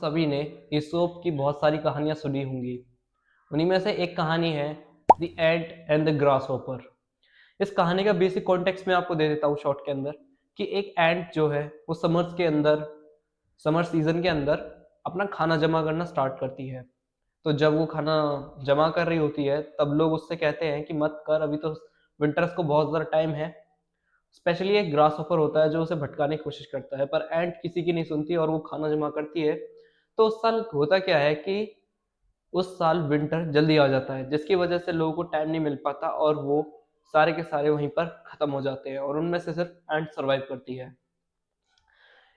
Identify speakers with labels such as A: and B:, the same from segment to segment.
A: सभी ने ईसोप की बहुत सारी कहानियां सुनी होंगी। उन्हीं में से एक कहानी है the ant and the grass hopper. इस कहानी का बेसिक कॉन्टेक्स्ट मैं आपको दे देता हूँ शॉर्ट के अंदर कि एक एंट जो है वो समर सीजन के अंदर अपना खाना जमा करना स्टार्ट करती है। तो जब वो खाना जमा कर रही होती है तब लोग उससे कहते हैं कि मत कर, अभी तो विंटर्स को बहुत ज़्यादा टाइम है। स्पेशली एक ग्रास हॉपर होता है जो उसे भटकाने की कोशिश करता है, पर एंट किसी की नहीं सुनती और वो खाना जमा करती है। तो उस साल होता क्या है कि उस साल विंटर जल्दी आ जाता है, जिसकी वजह से लोगों को टाइम नहीं मिल पाता और वो सारे के सारे वहीं पर खत्म हो जाते हैं और उनमें से सिर्फ एंट सरवाइव करती है।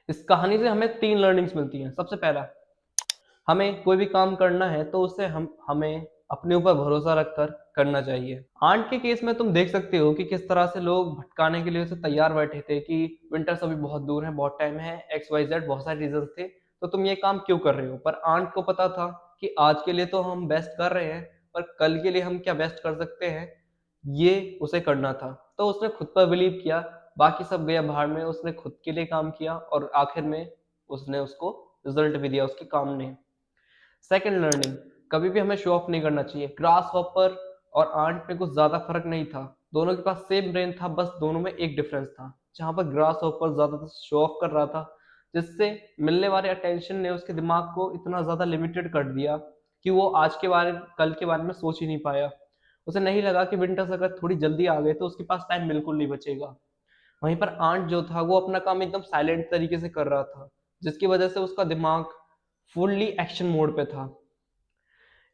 A: इस कहानी से हमें 3 लर्निंग्स मिलती हैं। सबसे पहला, हमें कोई भी काम करना है तो उसे हमें अपने ऊपर भरोसा रखकर करना चाहिए। आंट के केस में तुम देख सकते हो कि किस तरह से लोग भटकाने के लिए उसे तैयार बैठे थे कि विंटर्स अभी बहुत दूर है, बहुत टाइम है, एक्स वाई जेड बहुत सारे रीजन थे, तो तुम ये काम क्यों कर रहे हो। पर आंट को पता था कि आज के लिए तो हम बेस्ट कर रहे हैं, पर कल के लिए हम क्या बेस्ट कर सकते हैं, ये उसे करना था। तो उसने खुद पर बिलीव किया, बाकी सब गया भाड़ में, उसने खुद के लिए काम किया और आखिर में उसने उसको रिजल्ट भी दिया उसके काम ने। सेकंड लर्निंग, कभी भी हमें शो ऑफ नहीं करना चाहिए। ग्रास हॉपर और आंट में कुछ ज्यादा फर्क नहीं था, दोनों के पास सेम ब्रेन था, बस दोनों में एक डिफरेंस था। जहां पर ग्रास हॉपर ज्यादातर शो ऑफ कर रहा था, जिससे मिलने वाले अटेंशन ने उसके दिमाग को इतना ज्यादा लिमिटेड कर दिया कि वो आज के बारे कल के बारे में सोच ही नहीं पाया। उसे नहीं लगा कि विंटर्स अगर थोड़ी जल्दी आ गए तो उसके पास टाइम बिल्कुल नहीं बचेगा। वहीं पर आंट जो था वो अपना काम एकदम साइलेंट तरीके से कर रहा था, जिसकी वजह से उसका दिमाग फुल्ली एक्शन मोड पे था।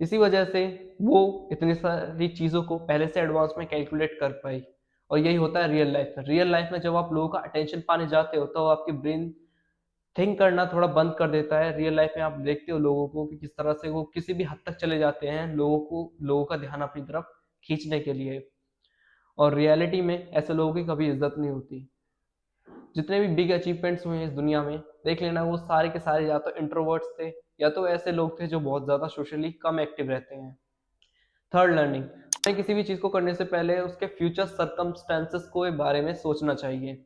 A: इसी वजह से वो इतनी सारी चीज़ों को पहले से एडवांस में कैलकुलेट कर पाई। और यही होता है रियल लाइफ में। रियल लाइफ में जब आप लोगों का अटेंशन पाने जाते हो तो आपकी ब्रेन थिंक करना थोड़ा बंद कर देता है। रियल लाइफ में आप देखते हो लोगों को कि किस तरह से वो किसी भी हद तक चले जाते हैं लोगों का ध्यान अपनी तरफ खींचने के लिए। और रियलिटी में ऐसे लोगों की कभी इज्जत नहीं होती। जितने भी बिग अचीवमेंट्स हुए हैं इस दुनिया में, देख लेना वो सारे के सारे या तो इंट्रोवर्ट्स थे या तो ऐसे लोग थे जो बहुत ज़्यादा सोशली कम एक्टिव रहते हैं। थर्ड लर्निंग, हमें किसी भी चीज़ को करने से पहले उसके फ्यूचर सर्कमस्टेंसेस को बारे में सोचना चाहिए।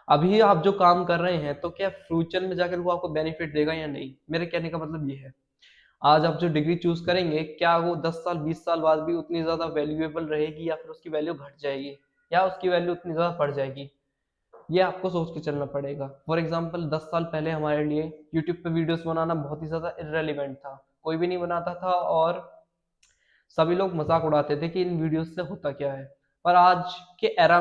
A: अभी आप जो काम कर रहे हैं तो क्या फ्यूचर में जाकर वो आपको बेनिफिट देगा या नहीं। मेरे कहने का मतलब ये है, आज आप जो डिग्री चूज करेंगे क्या वो 10 साल 20 साल बाद भी उतनी ज़्यादा वैल्यूएबल रहेगी या फिर उसकी वैल्यू घट जाएगी या उसकी वैल्यू उतनी ज़्यादा बढ़ जाएगी, ये आपको सोच के चलना पड़ेगा। फॉर एग्जाम्पल 10 साल पहले हमारे लिए यूट्यूब पे वीडियोस बनाना बहुत ही ज़्यादा इररेलेवेंट था, कोई भी नहीं बनाता था और सभी लोग मजाक उड़ाते थे कि इन वीडियोस से होता क्या है। पर आज के एरा